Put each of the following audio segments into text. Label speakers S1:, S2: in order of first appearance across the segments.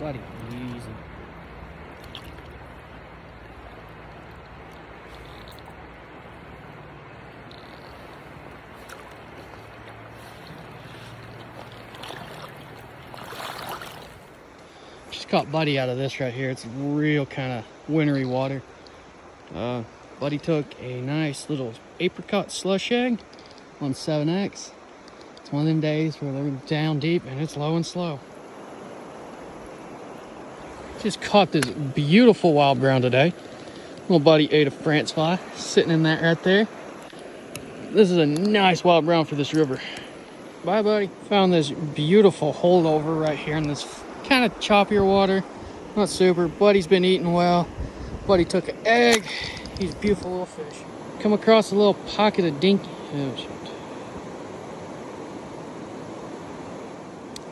S1: buddy, easy. Just caught Buddy out of this right here. It's real kind of wintry water. Buddy took a nice little apricot slush egg on 7X. It's one of them days where they're down deep and it's low and slow. Just caught this beautiful wild brown today. Little Buddy ate a France fly sitting in that right there. This is a nice wild brown for this river. Bye, Buddy. Found this beautiful holdover right here in this kind of choppier water. Not super. Buddy's been eating well. Buddy took an egg. He's a beautiful little fish. Come across a little pocket of dinky. Oh, shit.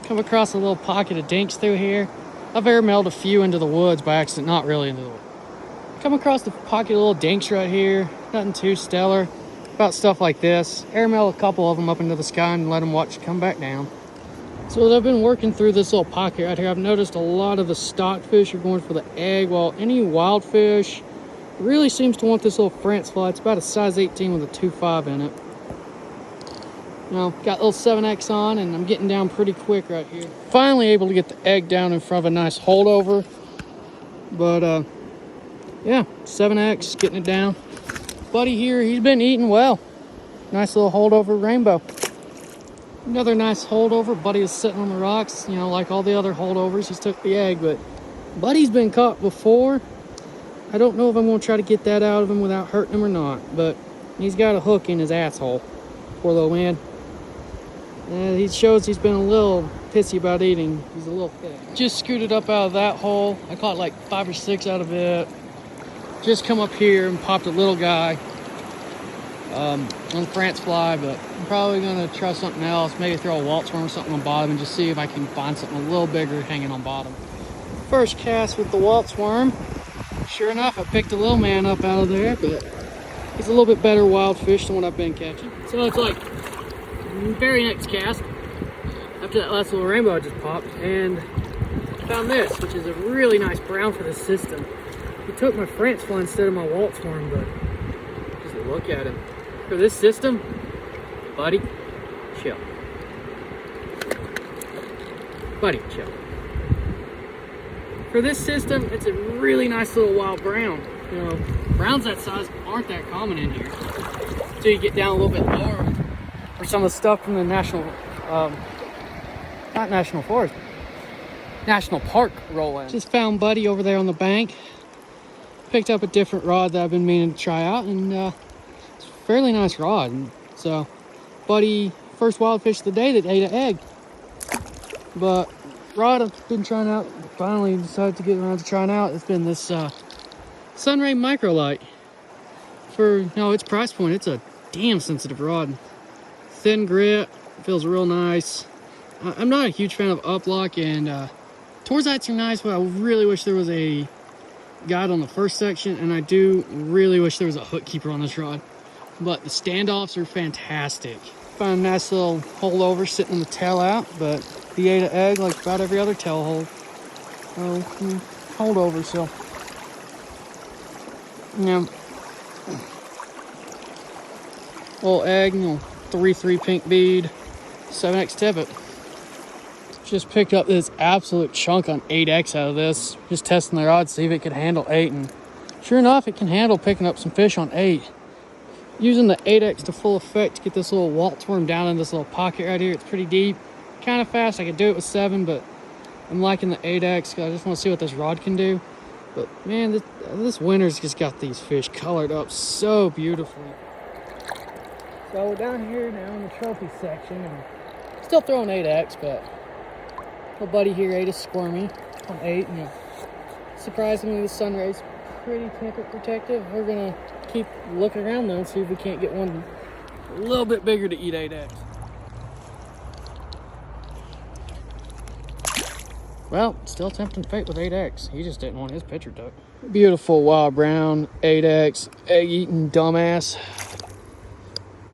S1: Come across a little pocket of dinks through here. I've airmailed a few into the woods by accident, not really into the woods. Come across the pocket of little dinks right here. Nothing too stellar. About stuff like this. Airmail a couple of them up into the sky and let them watch come back down. So as I've been working through this little pocket right here, I've noticed a lot of the stockfish are going for the egg, while any wild fish really seems to want this little France fly. It's about a size 18 with a 2.5 in it. Now, got a little 7X on, and I'm getting down pretty quick right here. Finally able to get the egg down in front of a nice holdover. But, yeah, 7X, getting it down. Buddy here, he's been eating well. Nice little holdover rainbow. Another nice holdover. Buddy is sitting on the rocks, you know, like all the other holdovers. He's took the egg, but Buddy's been caught before. I don't know if I'm going to try to get that out of him without hurting him or not, but he's got a hook in his asshole. Poor little man. He shows he's been a little pissy about eating. He's a little thick. Just scooted up out of that hole. I caught like 5 or 6 out of it. Just come up here and popped a little guy on France fly, but I'm probably going to try something else. Maybe throw a waltz worm or something on bottom and just see if I can find something a little bigger hanging on bottom. First cast with the waltz worm. Sure enough, I picked a little man up out of there, but he's a little bit better wild fish than what I've been catching. So it's like very next cast, after that last little rainbow I just popped, and found this, which is a really nice brown for this system. He took my France fly instead of my waltz worm, but just look at him. For this system, Buddy, chill. Buddy, chill. For this system, it's a really nice little wild brown. You know, browns that size aren't that common in here. So you get down a little bit lower, or some of the stuff from the national, not national forest, national park roll in. Just found Buddy over there on the bank. Picked up a different rod that I've been meaning to try out, and it's a fairly nice rod. So, Buddy, first wild fish of the day that ate an egg. But rod I've been trying out, finally decided to get around to trying out. It's been this Sunray Microlight. For, you know, its price point, it's a damn sensitive rod. Thin grit, feels real nice. I'm not a huge fan of uplock, and Torzites are nice, but I really wish there was a guide on the first section, and I do really wish there was a hook keeper on this rod. But the standoffs are fantastic. Found a nice little holdover sitting in the tail out, but he ate an egg like about every other tail hold. So, holdover, so. Yeah. Little egg, 3-3 pink bead, 7X tippet. Just picked up this absolute chunk on 8X out of this. Just testing the rod, see if it could handle 8, and sure enough, it can handle picking up some fish on 8. Using the 8X to full effect to get this little waltz worm down in this little pocket right here. It's pretty deep, kind of fast. I could do it with 7, but I'm liking the 8X because I just want to see what this rod can do. But man, this winter's just got these fish colored up so beautifully. So we're down here now in the trophy section, and still throwing 8X, but little Buddy here ate a squirmy on 8, and surprisingly the sun rays pretty temper protective. We're gonna keep looking around though and see if we can't get one a little bit bigger to eat 8X. Well, still tempting fate with 8X. He just didn't want his picture took. Beautiful wild brown 8X egg eating dumbass.